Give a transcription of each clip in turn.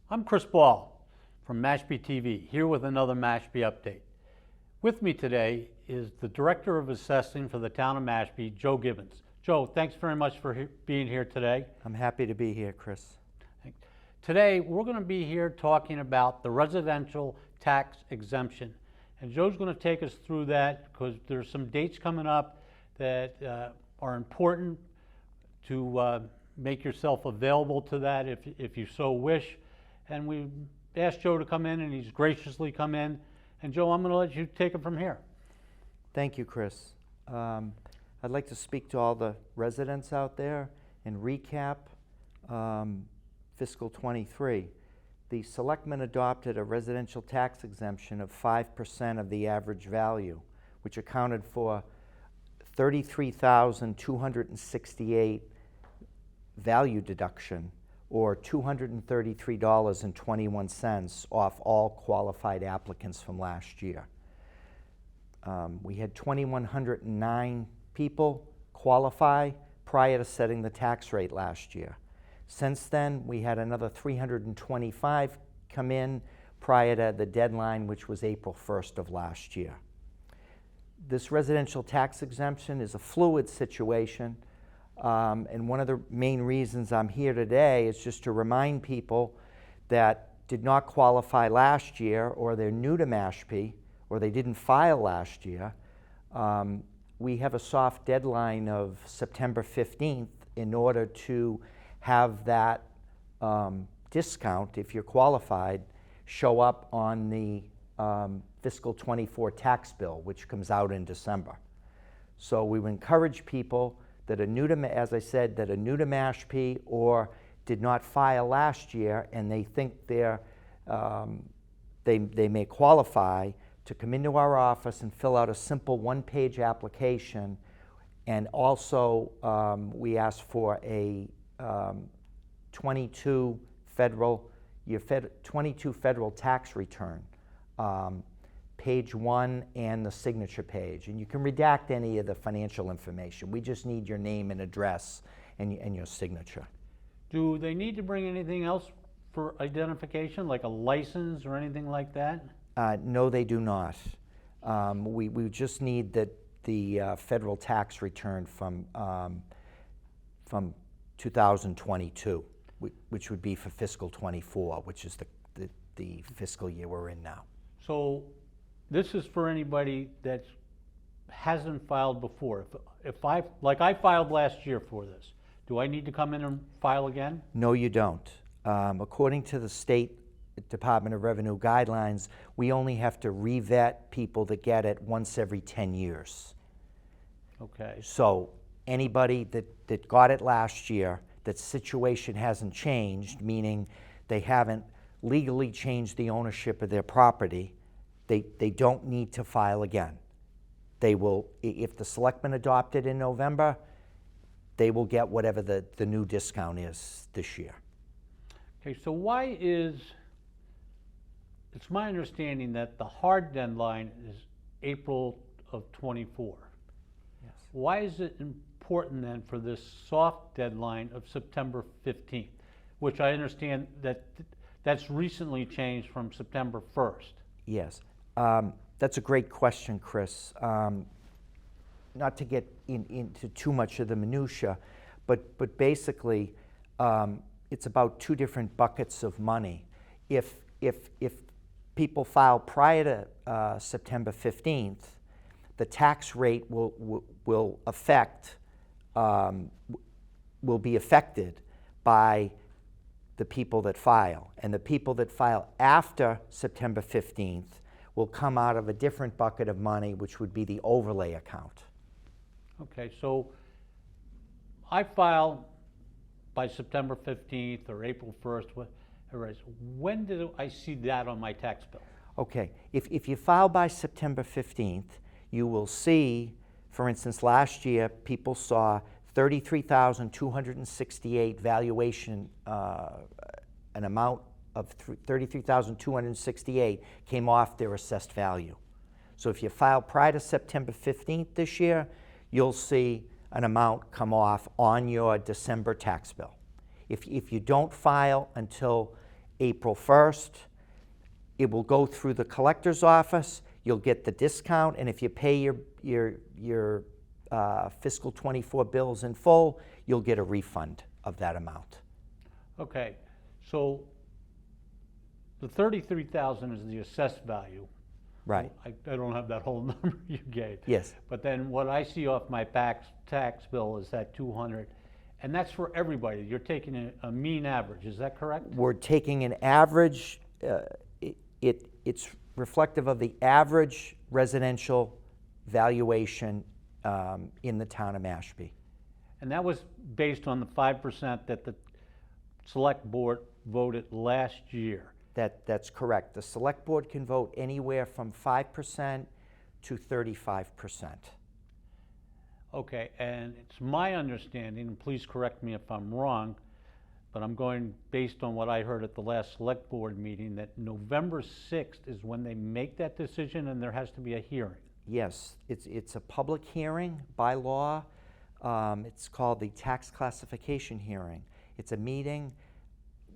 I'm Chris Ball from Mashpee TV, here with another Mashpee update. With me today is the Director of Assessing for the town of Mashpee, Joe Gibbons. Joe, thanks very much for being here today. I'm happy to be here, Chris. Today, we're going to be here talking about the residential tax exemption. And Joe's going to take us through that because there's some dates coming up that are important to make yourself available to that if you so wish. And we asked Joe to come in, and he's graciously come in. And Joe, I'm going to let you take it from here. Thank you, Chris. I'd like to speak to all the residents out there and recap fiscal 23. The selectmen adopted a residential tax exemption of 5% of the average value, which accounted for $33,268 value deduction, or $233.21 off all qualified applicants from last year. We had 2,109 people qualify prior to setting the tax rate last year. Since then, we had another 325 come in prior to the deadline, which was April 1st of last year. This residential tax exemption is a fluid situation. And one of the main reasons I'm here today is just to remind people that did not qualify last year, or they're new to Mashpee, or they didn't file last year. We have a soft deadline of September 15th in order to have that discount, if you're qualified, show up on the fiscal 24 tax bill, which comes out in December. So we would encourage people that are new to, as I said, that are new to Mashpee or did not file last year and they think they may qualify, to come into our office and fill out a simple one-page application. And also we ask for a 22 federal tax return, page 1 and the signature page. And you can redact any of the financial information. We just need your name and address and your signature. Do they need to bring anything else for identification, like a license or anything like that? No, they do not. We just need the federal tax return from 2022, which would be for fiscal 24, which is the fiscal year we're in now. So this is for anybody that hasn't filed before. If I filed last year for this, do I need to come in and file again? No, you don't. According to the state Department of Revenue guidelines, we only have to re-vet people that get it once every 10 years. Okay. So anybody that got it last year, that situation hasn't changed, meaning they haven't legally changed the ownership of their property, they don't need to file again. They will, if the selectmen adopt it in November, they will get whatever the new discount is this year. Okay, so why is, it's my understanding that the hard deadline is April of 24. Yes. Why is it important then for this soft deadline of September 15th, which I understand that's recently changed from September 1st? Yes, that's a great question, Chris. Not to get into too much of the minutia, but basically it's about two different buckets of money. If people file prior to September 15th, the tax rate will be affected by the people that file. And the people that file after September 15th will come out of a different bucket of money, which would be the overlay account. Okay, so I file by September 15th or April 1st, whatever it is. When do I see that on my tax bill? Okay, if you file by September 15th, you will see, for instance, last year people saw $33,268 valuation, an amount of $33,268 came off their assessed value. So if you file prior to September 15th this year, you'll see an amount come off on your December tax bill. If you don't file until April 1st. It will go through the collector's office. You'll get the discount, and if you pay your fiscal 24 bills in full, you'll get a refund of that amount. Okay, so the 33,000 is the assessed value. Right. I don't have that whole number you gave. Yes. But then what I see off my tax bill is that 200, and that's for everybody. You're taking a mean average, is that correct? We're taking an average, it's reflective of the average residential valuation in the town of Mashpee. And that was based on the 5% that the select board voted last year. That's correct. The select board can vote anywhere from 5% to 35%. Okay, and it's my understanding, and please correct me if I'm wrong, but I'm going based on what I heard at the last select board meeting, that November 6th is when they make that decision and there has to be a hearing. Yes, it's a public hearing by law. It's called the tax classification hearing. It's a meeting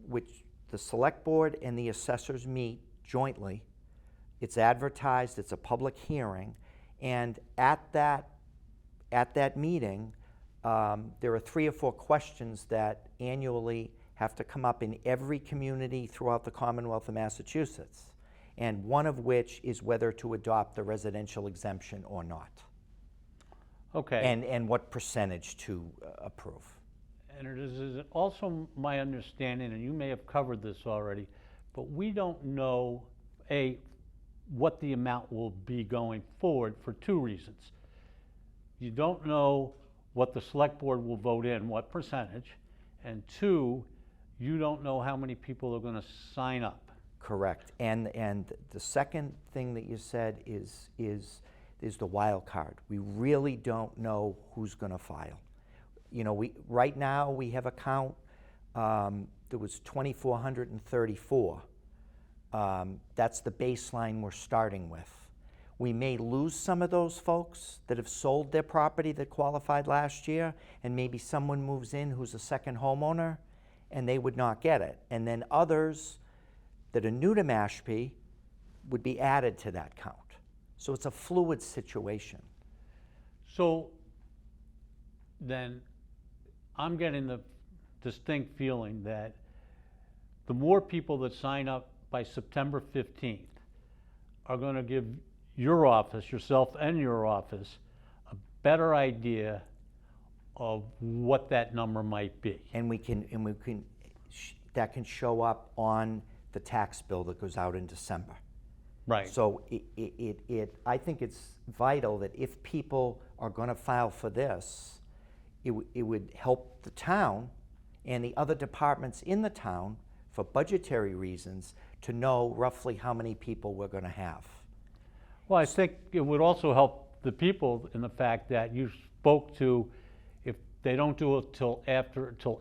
which the select board and the assessors meet jointly. It's advertised, it's a public hearing, and at that meeting, there are 3 or 4 questions that annually have to come up in every community throughout the Commonwealth of Massachusetts, and one of which is whether to adopt the residential exemption or not. Okay. And what percentage to approve. And it is also my understanding, and you may have covered this already, but we don't know, what the amount will be going forward for 2 reasons. You don't know what the select board will vote in, what percentage, and 2, you don't know how many people are going to sign up. Correct. And the second thing that you said is the wild card. We really don't know who's going to file. You know, right now we have a count. There was 2,434. That's the baseline we're starting with. We may lose some of those folks that have sold their property that qualified last year, and maybe someone moves in who's a second homeowner, and they would not get it. And then others that are new to Mashpee would be added to that count. So it's a fluid situation. So then I'm getting the distinct feeling that the more people that sign up by September 15th are going to give your office, yourself and your office, a better idea of what that number might be. And that can show up on the tax bill that goes out in December. Right. So I think it's vital that if people are going to file for this, it would help the town and the other departments in the town for budgetary reasons to know roughly how many people we're going to have. Well, I think it would also help the people in the fact that you spoke to, if they don't do it till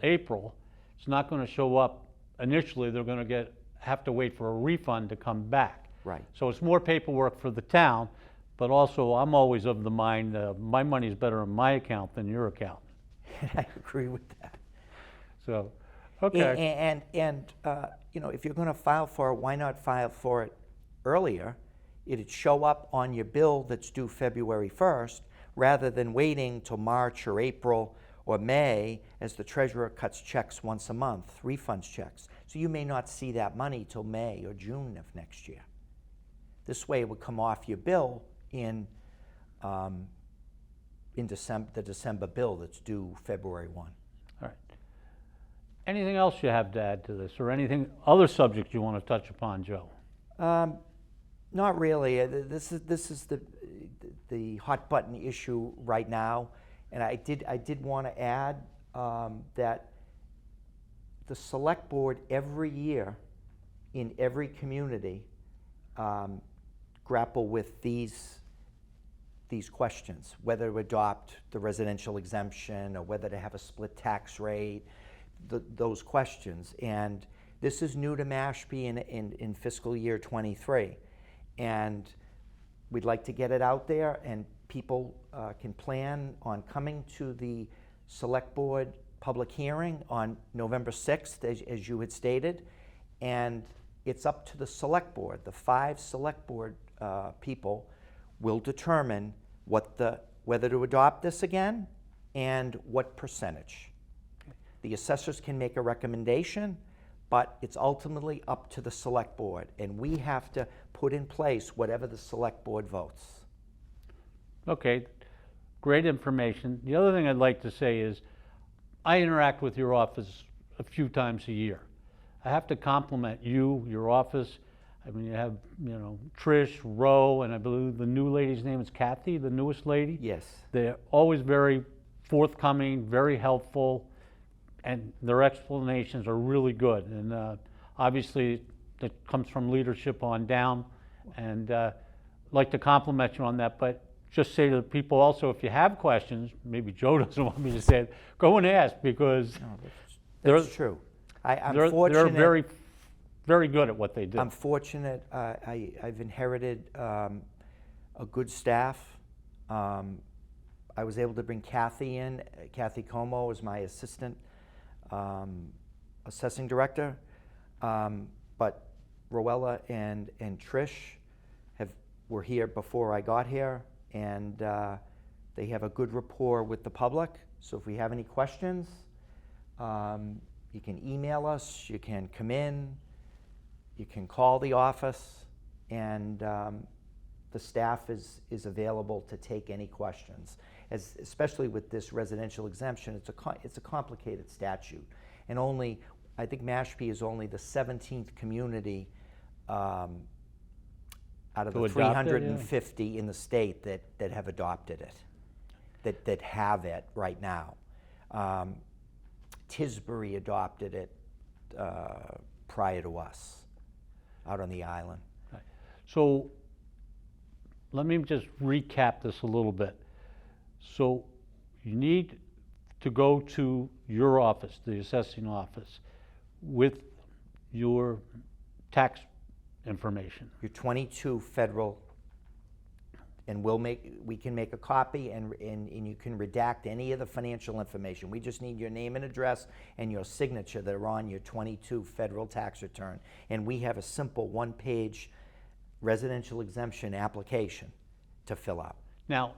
April, it's not going to show up initially. They're going to have to wait for a refund to come back. Right. So it's more paperwork for the town, but also I'm always of the mind, my money's better in my account than your account. I agree with that. So, okay. And you know, if you're going to file for it, why not file for it earlier? It'd show up on your bill that's due February 1st, rather than waiting till March or April or May, as the treasurer cuts checks once a month, refunds checks. So you may not see that money till May or June of next year. This way it would come off your bill in December, the December bill that's due February 1. All right. Anything else you have to add to this, or anything, other subject you want to touch upon, Joe? Not really. This is the hot button issue right now, and I did want to add that the select board every year in every community grapple with these questions, whether to adopt the residential exemption or whether to have a split tax rate, those questions. And this is new to Mashpee in fiscal year 23. And we'd like to get it out there, and people can plan on coming to the select board public hearing on November 6th, as you had stated, and it's up to the select board. The 5 select board people will determine whether to adopt this again and what percentage. The assessors can make a recommendation, but it's ultimately up to the select board, and we have to put in place whatever the select board votes. Okay, great information. The other thing I'd like to say is I interact with your office a few times a year. I have to compliment you, your office. I mean, you have, Trish, Roe, and I believe the new lady's name is Kathy, the newest lady. Yes. They're always very forthcoming, very helpful, and their explanations are really good. And obviously, that comes from leadership on down. And I'd like to compliment you on that, but just say to the people also, if you have questions, maybe Joe doesn't want me to say it, go and ask, because That's true. I'm they're fortunate. very, very good at what they do. I'm fortunate. I've inherited a good staff. I was able to bring Kathy in. Kathy Como is my assistant assessing director. But Roella and Trish were here before I got here, and they have a good rapport with the public. So if we have any questions, you can email us, you can come in, you can call the office, and the staff is available to take any questions. Especially with this residential exemption, it's a complicated statute, and I think Mashpee is only the 17th community out of the 350 in the state that have adopted it, that have it right now. Tisbury adopted it prior to us, out on the island. Right. So let me just recap this a little bit. So you need to go to your office, the assessing office, with your tax information. Your 22 federal, and we can make a copy, and you can redact any of the financial information. We just need your name and address and your signature that are on your 22 federal tax return. And we have a simple 1-page residential exemption application to fill out. Now,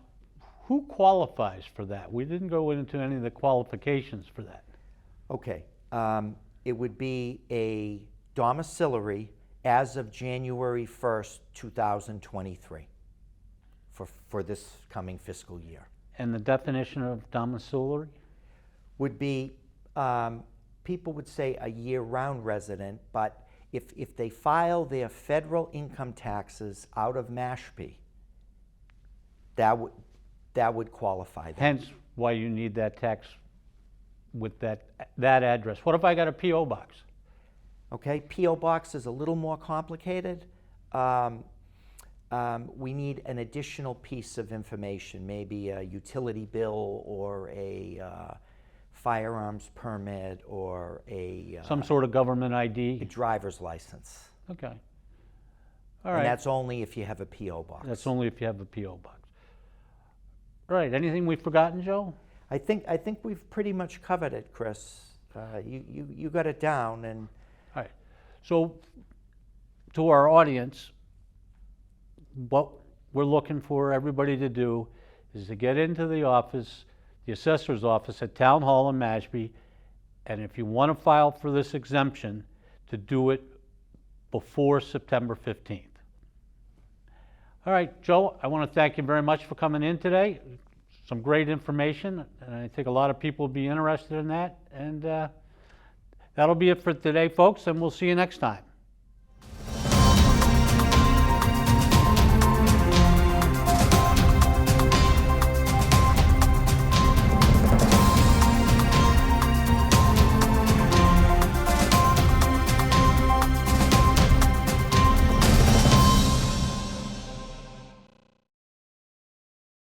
who qualifies for that? We didn't go into any of the qualifications for that. Okay, it would be a domiciliary as of January 1st, 2023 for this coming fiscal year. And the definition of domiciliary? Would be, people would say a year-round resident, but if they file their federal income taxes out of Mashpee, that would qualify them. Hence why you need that tax with that address. What if I got a P.O. box? Okay, P.O. box is a little more complicated. We need an additional piece of information, maybe a utility bill or a firearms permit or some sort of government ID? A driver's license. Okay. All right. And that's only if you have a P.O. box. That's only if you have a P.O. box. All right. Anything we've forgotten, Joe? I think we've pretty much covered it, Chris. You got it down. And all right. So to our audience, what we're looking for everybody to do is to get into the office, the assessor's office at Town Hall in Mashpee, and if you want to file for this exemption, to do it before September 15th. All right, Joe, I want to thank you very much for coming in today. Some great information, and I think a lot of people will be interested in that. And that'll be it for today, folks, and we'll see you next time.